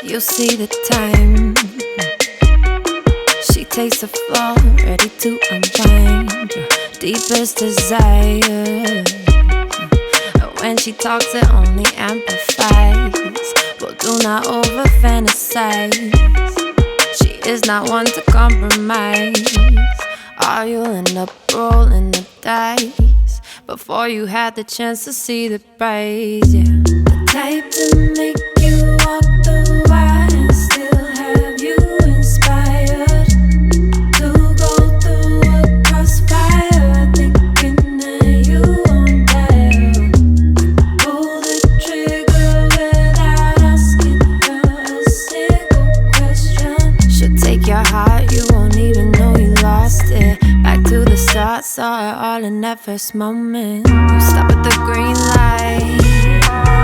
You see the time. She takes the floor, ready to unwind your deepest desire. When she talks, it only amplifies. But do not over fantasize. She is not one to compromise, or you'll end up rolling the dice before you had the chance to see the prize. Yeah, the type to make you walk the wire and still have you inspired to go through a crossfire, thinking that you won't die. Pull the trigger without asking her a single question. She'll take your heart, you won't even know you lost it. Back to the start, saw it all in that first moment. You stop at the green light.